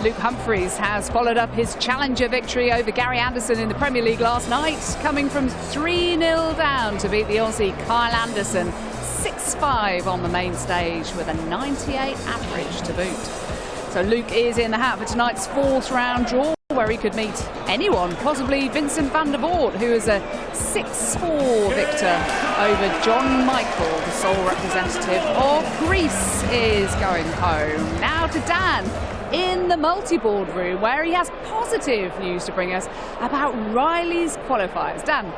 Luke Humphries has followed up his challenger victory over Gary Anderson in the Premier League last night, coming from 3-0 down to beat the Aussie Kyle Anderson 6-5 on the main stage with a 98 average to boot. So Luke is in the hat for tonight's fourth round draw, where he could meet anyone, possibly Vincent van der Voort, who is a 6-4 victor over John Michael, the sole representative of Greece, is going home. Now to Dan in the multi-board room, where he has positive news to bring us about Riley's qualifiers. Dan.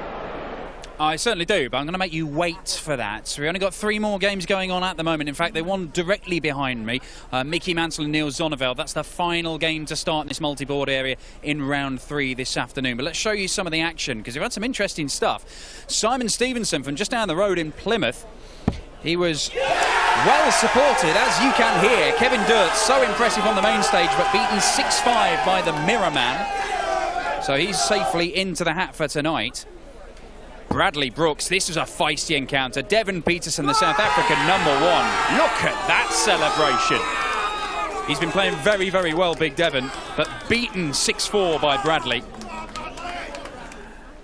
I certainly do, but I'm going to make you wait for that. So we've only got 3 more games going on at the moment. In fact, they won directly behind me. Mickey Mansell and Neil Zonneveld. That's the final game to start in this multi-board area in round 3 this afternoon. But let's show you some of the action, because we've had some interesting stuff. Simon Stevenson from just down the road in Plymouth. He was well supported, as you can hear. Kevin Durst, so impressive on the main stage, but beaten 6-5 by the Mirror Man. So he's safely into the hat for tonight. Bradley Brooks, this was a feisty encounter. Devon Peterson, the South African #1. Look at that celebration. He's been playing very, very well, Big Devon, but beaten 6-4 by Bradley.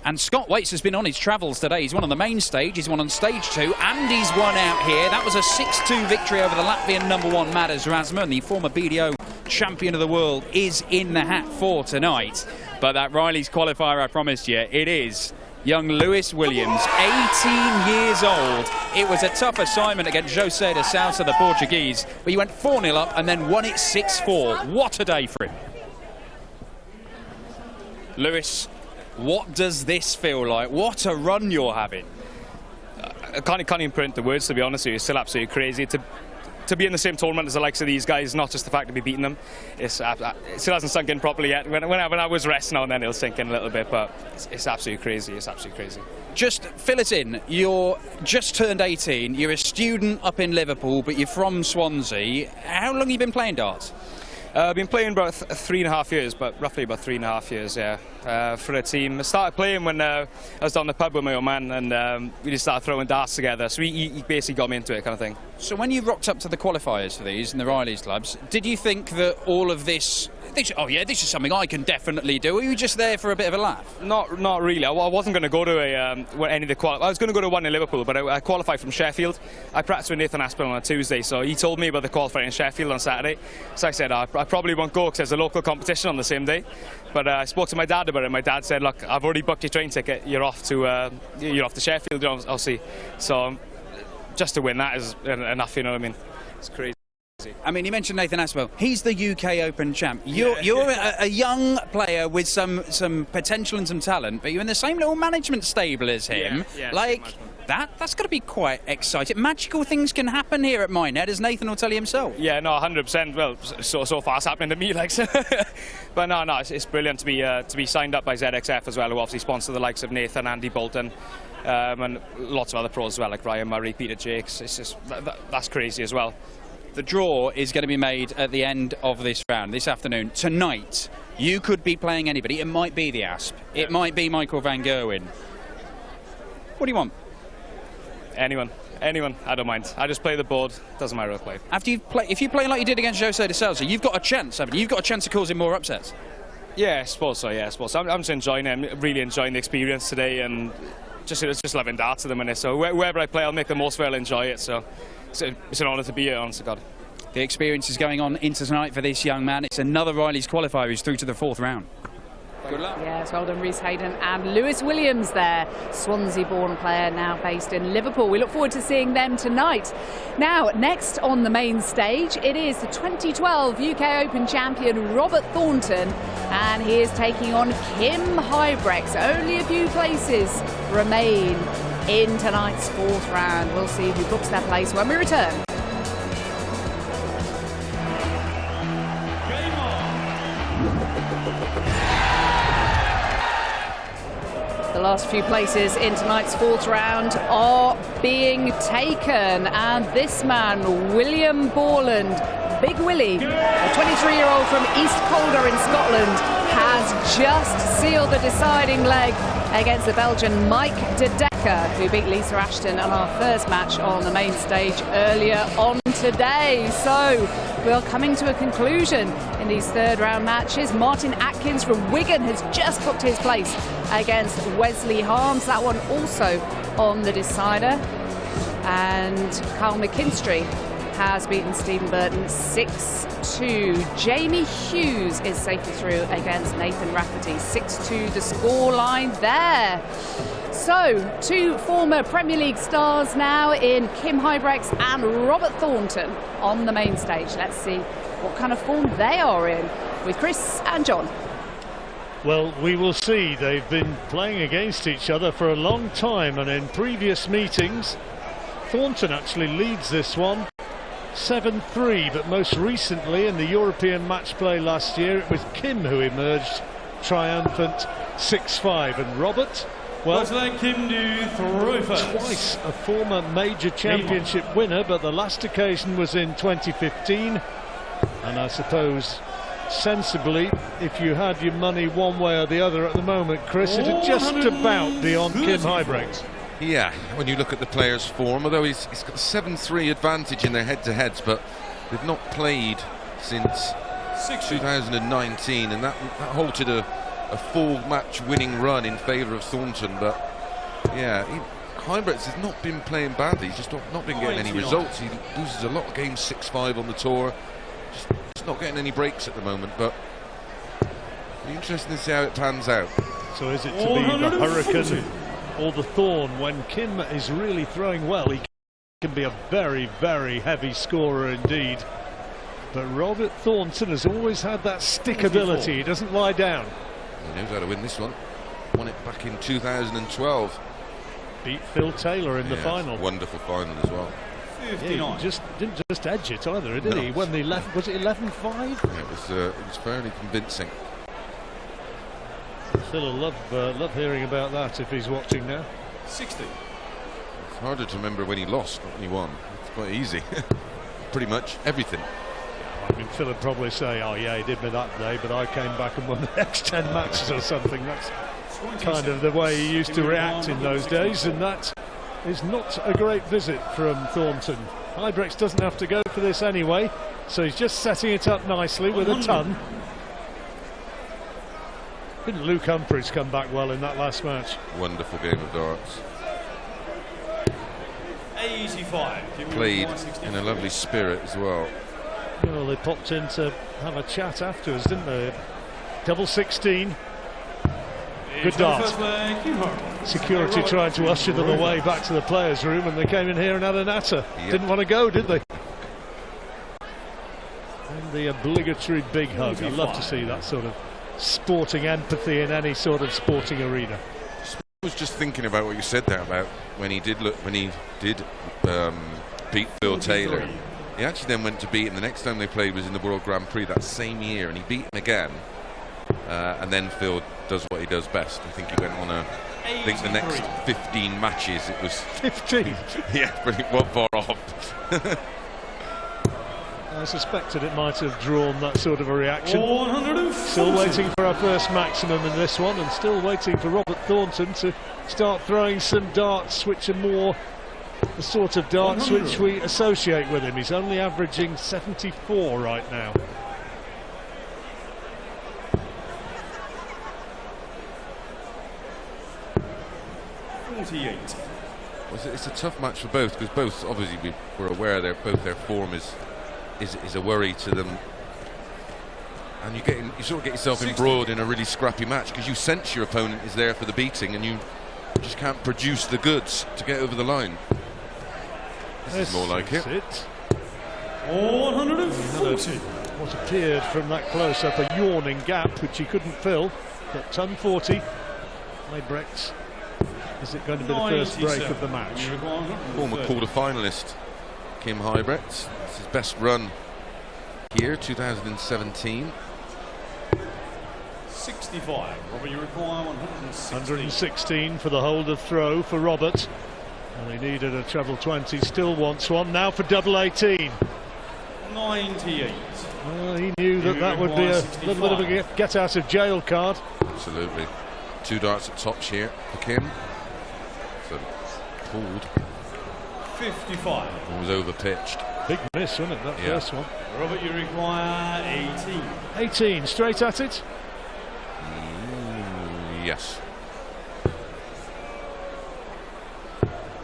And Scott Waits has been on his travels today. He's won on the main stage, he's won on stage 2, and he's won out here. That was a 6-2 victory over the Latvian #1, Matas Razma, and the former BDO champion of the world is in the hat for tonight. But that Riley's qualifier I promised you, it is young Lewis Williams, 18 years old. It was a tough assignment against José de Sousa, the Portuguese, but he went 4-0 up and then won it 6-4. What a day for him. Lewis, what does this feel like? What a run you're having. I can't even put into words, to be honest with you. It's still absolutely crazy to be in the same tournament as the likes of these guys, not just the fact to be beating them. It still hasn't sunk in properly yet. When I was resting now and then, it'll sink in a little bit, but it's absolutely crazy. It's absolutely crazy. Just fill it in. You're just turned 18. You're a student up in Liverpool, but you're from Swansea. How long have you been playing darts? I've been playing about 3.5 years, but roughly about 3.5 years, yeah, for a team. I started playing when I was down the pub with my old man, and we just started throwing darts together. So he basically got me into it, kind of thing. So when you rocked up to the qualifiers for these in the Riley's clubs, did you think that all of this, oh yeah, this is something I can definitely do? Or were you just there for a bit of a laugh? Not really. I wasn't going to go to any of the I was going to go to one in Liverpool, but I qualified from Sheffield. I practiced with Nathan Aspinall on a Tuesday, so he told me about the qualifier in Sheffield on Saturday. So I said I probably won't go because there's a local competition on the same day. But I spoke to my dad about it. My dad said, "Look, I've already booked your train ticket. You're off to Sheffield. I'll see." So just to win that is enough. You know what I mean? It's crazy. I mean, you mentioned Nathan Aspinall. He's the UK Open champ. You're a young player with some potential and some talent, but you're in the same little management stable as him. Yeah, that's got to be quite exciting. Magical things can happen here at Minehead, as Nathan will tell you himself. Yeah, no, 100%. Well, so far it's happening to me, like. But no, it's brilliant to be signed up by ZXF as well, who obviously sponsor the likes of Nathan, Andy Bolton, and lots of other pros as well, like Ryan Murray, Peter Jakes. It's just that's crazy as well. The draw is going to be made at the end of this round, this afternoon. Tonight, you could be playing anybody. It might be the Asp. Yeah. It might be Michael van Gerwen. What do you want? Anyone. I don't mind. I just play the board. Doesn't matter who I play. If you play like you did against José de Sousa, you've got a chance, haven't you? You've got a chance of causing more upsets. Yeah, I suppose so. I'm just enjoying it. I'm really enjoying the experience today, and just loving darts at the minute. So wherever I play, I'll make the most of it. I'll enjoy it. So it's an honour to be here, honest to God. The experience is going on into tonight for this young man. It's another Riley's qualifier who's through to the 4th round. Good luck. Yes, well done, Rhys Hayden and Lewis Williams there, Swansea-born player now based in Liverpool. We look forward to seeing them tonight. Now, next on the main stage, it is the 2012 UK Open champion Robert Thornton, and he is taking on Kim Huybrechts. Only a few places remain in tonight's 4th round. We'll see who books their place when we return. The last few places in tonight's 4th round are being taken, and this man, William Borland, Big Willie, a 23-year-old from East Calder in Scotland, has just sealed the deciding leg against the Belgian Mike de Decker, who beat Lisa Ashton in our first match on the main stage earlier on today. So we're coming to a conclusion in these third round matches. Martin Atkins from Wigan has just booked his place against Wesley Harms. That one also on the decider. And Carl McKinstry has beaten Stephen Burton 6-2. Jamie Hughes is safely through against Nathan Rafferty. 6-2 the scoreline there. So, two former Premier League stars now in Kim Huybrechts and Robert Thornton on the main stage. Let's see what kind of form they are in with Chris and John. Well, we will see. They've been playing against each other for a long time, and in previous meetings Thornton actually leads this one 7-3, but most recently in the European match play last year it was Kim who emerged triumphant 6-5, and Robert, well, twice a former major championship winner, but the last occasion was in 2015, and I suppose sensibly, if you had your money one way or the other at the moment, Chris, it'd just about be on Kim Huybrechts. Yeah, when you look at the player's form, although he's got a 7-3 advantage in their head-to-heads, but they've not played since 2019, and that halted a full match winning run in favour of Thornton. But yeah, Huybrechts has not been playing badly. He's just not been getting any results. He loses a lot of games 6-5 on the tour, just not getting any breaks at the moment. But it'll be interesting to see how it pans out. So is it to be the Hurricane or the Thorn? When Kim is really throwing well, he can be a very, very heavy scorer indeed. But Robert Thornton has always had that stick ability. He doesn't lie down. He knows how to win this one. Won it back in 2012. Beat Phil Taylor in the final. Wonderful final as well. Yeah, he didn't just edge it either, did he? When the 11, was it 11-5? Yeah, it was fairly convincing. Phil will love hearing about that if he's watching now. 60. It's harder to remember when he lost, not when he won. It's quite easy. Pretty much everything. I mean, Phil would probably say, oh yeah, he did me that day, but I came back and won the next 10 matches or something. That's kind of the way he used to react in those days, and that is not a great visit from Thornton. Huybrechts doesn't have to go for this anyway, so he's just setting it up nicely with a ton. Didn't Luke Humphreys come back well in that last match? Wonderful game of darts. 85. Played in a lovely spirit as well. Well, they popped in to have a chat afterwards, didn't they? Double 16. Good dart. Security tried to usher them away back to the players' room, and they came in here and had a natter. Yep. Didn't want to go, did they? And the obligatory big hug. I love to see that sort of sporting empathy in any sort of sporting arena. I was just thinking about what you said there about when he did beat Phil Taylor. He actually then went to beat him. The next time they played was in the World Grand Prix that same year, and he beat him again. And then Phil does what he does best. I think he went on I think the next 15 matches it was 15. Yeah, but it wasn't far off. I suspected it might have drawn that sort of a reaction. Still waiting for our first maximum in this one, and still waiting for Robert Thornton to start throwing some darts which are more the sort of darts which we associate with him. He's only averaging 74 right now. It's a tough match for both, because both, obviously, we're aware that both their form is a worry to them, and you sort of get yourself embroiled in a really scrappy match because you sense your opponent is there for the beating, and you just can't produce the goods to get over the line. This is more like it. 140. What appeared from that close-up a yawning gap which he couldn't fill, but ton 40. Huybrechts. Is it going to be the first break of the match? Former quarter-finalist Kim Huybrechts. It's his best run here, 2017. 65. Robert, you require 116. 116 for the hold of throw for Robert. And he needed a treble 20, still wants one. Now for double 18. 98. Well, he knew that would be a little bit of a get-out-of-jail card. Absolutely. 2 darts at tops here for Kim. So pulled. 55. It was over-pitched. big miss, wasn't it, that first one? Robert, you require 18. 18, straight at it. Yes.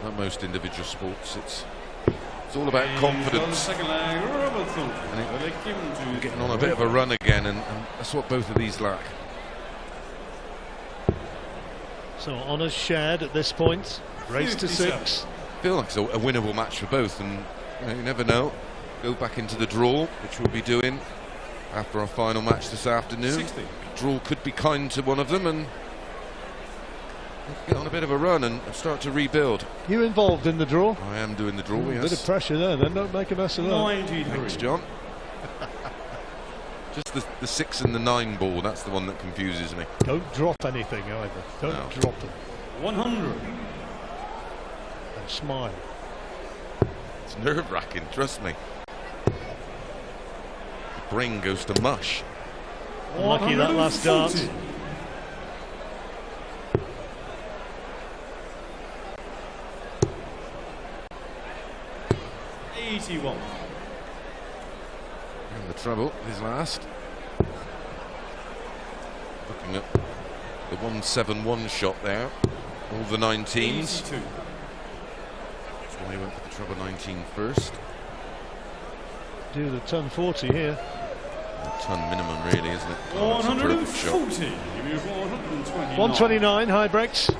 Like most individual sports, it's all about confidence. Second leg, Robert Thornton. Getting on a bit of a run again, and that's what both of these lack. So honours shared at this point. Race to 6. Feel like it's a winnable match for both, and you never know. Go back into the draw, which we'll be doing after our final match this afternoon. 60. Draw could be kind to one of them and get on a bit of a run and start to rebuild. You involved in the draw? I am doing the draw, yes. Bit of pressure there, then. Don't make a mess of that. 93. Thanks, John. Just the 6 and the 9 ball, that's the one that confuses me. Don't drop anything either. Don't drop them. 100. And smile. It's nerve-wracking, trust me. The brain goes to mush. Unlucky that last dart. 81. And the treble, his last. Looking at the 171 shot there. All the 19s. 82. That's why he went for the treble 19 first. Do the ton 40 here. A ton minimum, really, isn't it? Oh, that's a perfect shot. 140. 129, Huybrechts.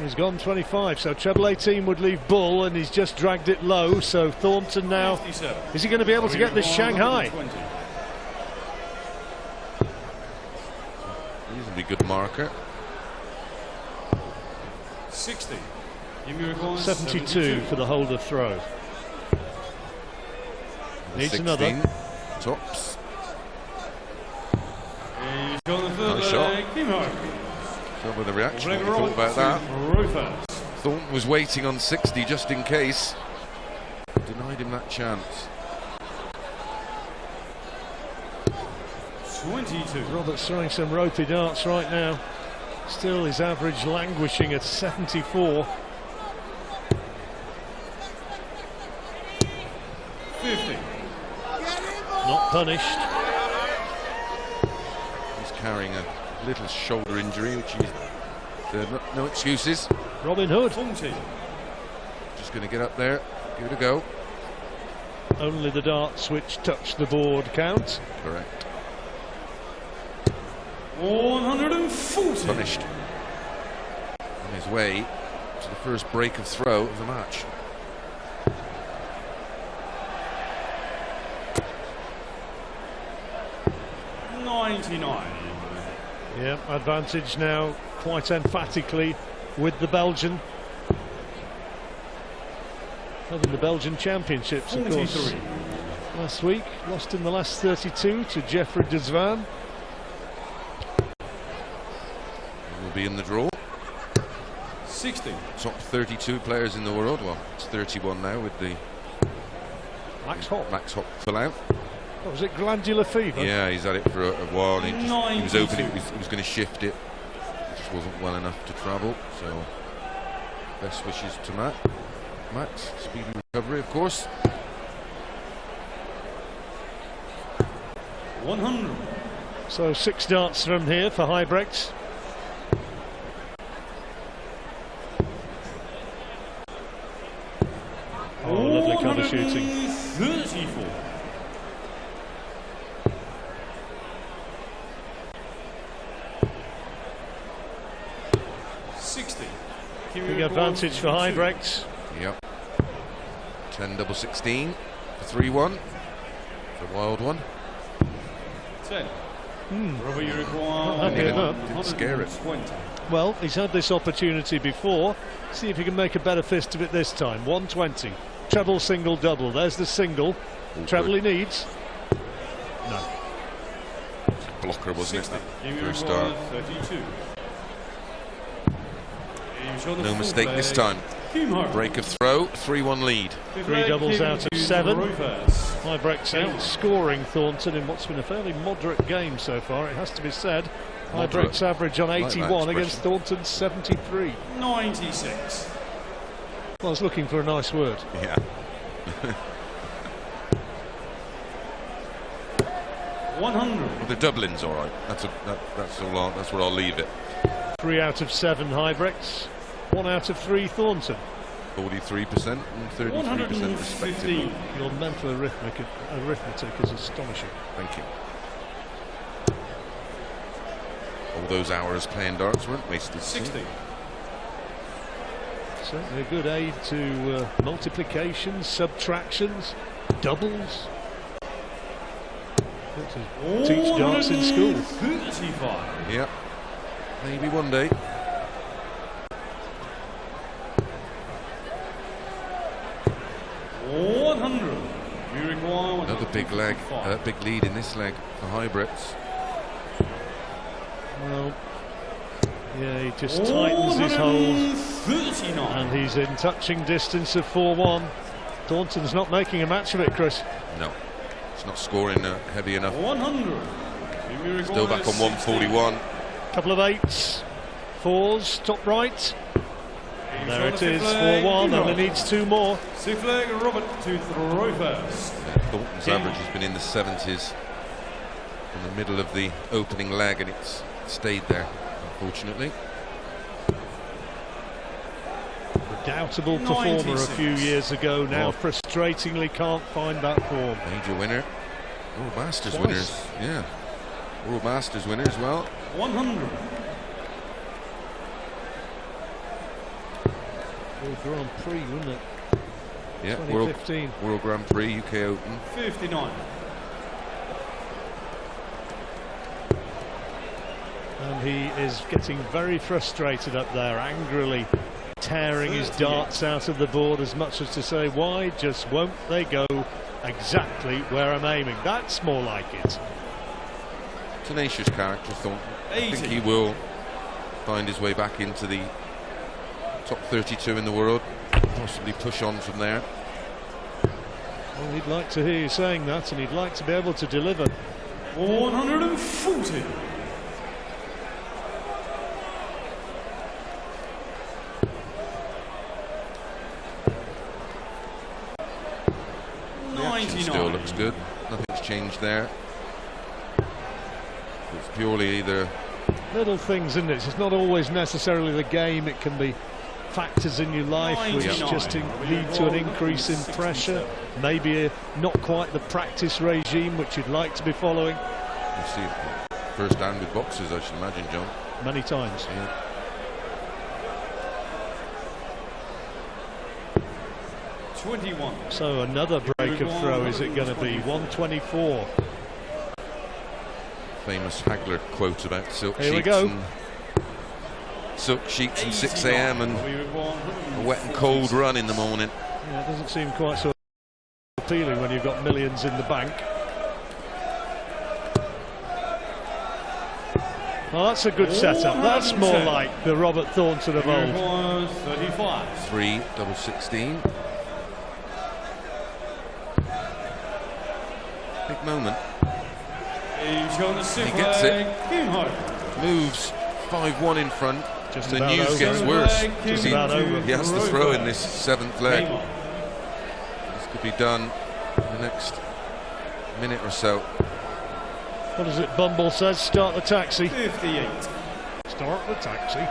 He's gone 25, so treble 18 would leave Bull, and he's just dragged it low. So Thornton now, 57. is he going to be able to get this Shanghai? Reasonably good marker. 60. 72 for the holder throw. Needs 16, another. Tops. He's got the third Nice shot. leg. So with the reaction, what you thought about that? Thornton was waiting on 60 just in case. Denied him that chance. 22. Robert's throwing some ropey darts right now. Still his average languishing at 74. 50. Not punished. He's carrying a little shoulder injury, which he's no excuses. Robin Hood. 40. Just going to get up there, give it a go. Only the darts which touch the board count. Correct. 140. Punished. On his way to the first break of throw of the match. Yeah, advantage now quite emphatically with the Belgian. Having the Belgian Championships, of course. Last week, lost in the last 32 to Jeffrey de Zwaan. Will be in the draw. 60. Top 32 players in the world. Well, it's 31 now with the Max Hopp. Max Hopp fill out. What was it, glandular fever? Yeah, he's had it for a while. And he was open. He was going to shift it. It just wasn't well enough to travel. So, best wishes to Max. Speedy recovery, of course. 100. So 6 darts from here for Huybrechts. Oh, lovely cover shooting. 34. Big advantage for Huybrechts. Yep. 10 double 16 for 3-1. It's a wild one. 10. Robert, you require Didn't scare it. Well, he's had this opportunity before. See if he can make a better fist of it this time. 120. Treble, single, double. There's the single. Treble he needs. No. Blocker, wasn't it? You First require start. 32. No mistake this time. Break of throw, 3-1 lead. 3 doubles out of 7. Huybrechts outscoring Thornton in what's been a fairly moderate game so far, it has to be said. Huybrechts average on 81 against Thornton's 73. 96. Well, I was looking for a nice word. Yeah. 100. Well, the Dublin's all right. That's all. That's where I'll leave it. 3 out of 7 Huybrechts, 1 out of 3 Thornton. 43% and 33% respectively. Your mental arithmetic is astonishing. Thank you. All those hours playing darts weren't wasted. 60. Certainly a good aid to multiplications, subtractions, doubles. To teach darts in school. 35. Yeah, maybe one day. You require Another big leg, big lead in this leg for Huybrechts. Well, yeah, he just tightens his hold, 39. and he's in touching distance of 4-1. Thornton's not making a match of it, Chris. No, it's not scoring heavy enough. 100. Still back on 141. Couple of 8s, 4s, top right. And there it is, 4-1, and he needs 2 more. Sixth leg, Robert to throw first. Thornton's average has been in the 70s in the middle of the opening leg, and it's stayed there, unfortunately. Redoubtable performer a few years ago, now frustratingly can't find that form. Major winner, World Masters Twice. winners, yeah. World Masters winner as well. 100. World Grand Prix, wouldn't it? Yeah, 2015. World Grand Prix, UK Open. 59. And he is getting very frustrated up there, angrily tearing his darts out of the board, as much as to say, why just won't they go exactly where I'm aiming? That's more like it. Tenacious character, Thornton. I 80. think he will find his way back into the top 32 in the world, possibly push on from there. Well, he'd like to hear you saying that, and he'd like to be able to deliver. 140. Still looks good. Nothing's changed there. It's purely either Little things, isn't it? It's not always necessarily the game. It can be factors in your life which 99. just lead to an increase in pressure. Maybe not quite the practice regime which you'd like to be following. you see it first hand with boxers, I should imagine, John. Many times. Yeah. So another break of throw, is it going to be? 124. Famous Hagler quote about silk Here we sheets. go. And silk sheets and 6 a.m. and a wet and cold run in the morning. Yeah, it doesn't seem quite so appealing when you've got millions in the bank. Well, that's a good setup. That's more like the Robert Thornton of old. 35. 3 double 16. Big moment. He gets it. Moves 5-1 in front. Just The about news over. gets worse. Just because about over. he has to throw in this 7th leg. This could be done in the next minute or so. What is it Bumble says? Start the taxi. 58. Start the taxi.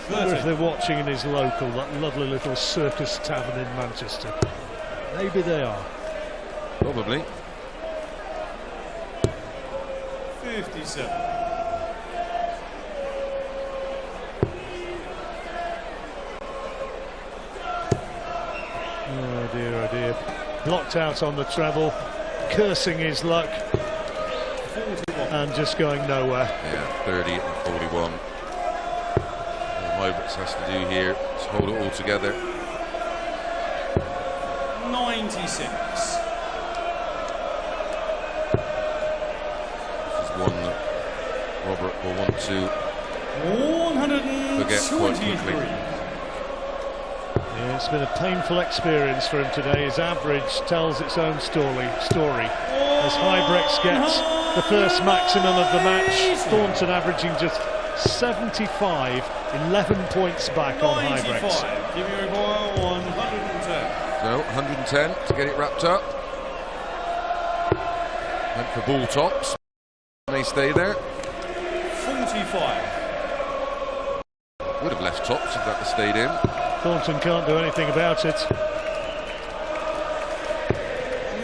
I wonder if they're watching in his local, that lovely little Circus Tavern in Manchester. Maybe they are. Probably. 57. Oh dear, oh dear. Blocked out on the treble, cursing his luck, and just going nowhere. Yeah, 30 and 41. All Huybrechts has to do here is hold it all together. 96. This is one that Robert will want to 123. forget quite quickly. Yeah, it's been a painful experience for him today. His average tells its own story. As Huybrechts gets the first maximum of the match, Thornton averaging just 75, 11 points back on Huybrechts. 95. Give me a 110. No, 110 to get it wrapped up. Went for ball tops. May stay there. 45. Would have left tops if that had stayed in. Thornton can't do anything about it.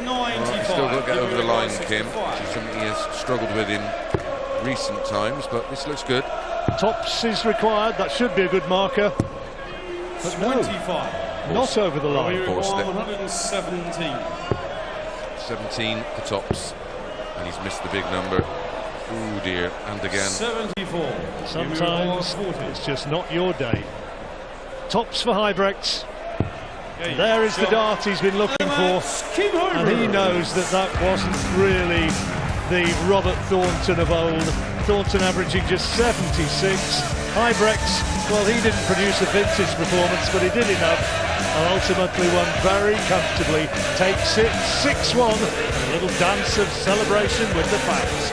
95. He's still got to get over the line, 65. Kim, which is something he has struggled with in recent times, but this looks good. Tops is required, that should be a good marker. But no, 25. not over the line. Four step. 117. 17 for tops, and he's missed the big number. Oh dear, and again. 74. Sometimes it's just not your day. Tops for Huybrechts. And there is the dart he's been looking for, and he knows that that wasn't really the Robert Thornton of old. Thornton averaging just 76. Huybrechts, well, he didn't produce a vintage performance, but he did enough, and ultimately won very comfortably. Takes it 6-1, a little dance of celebration with the fans.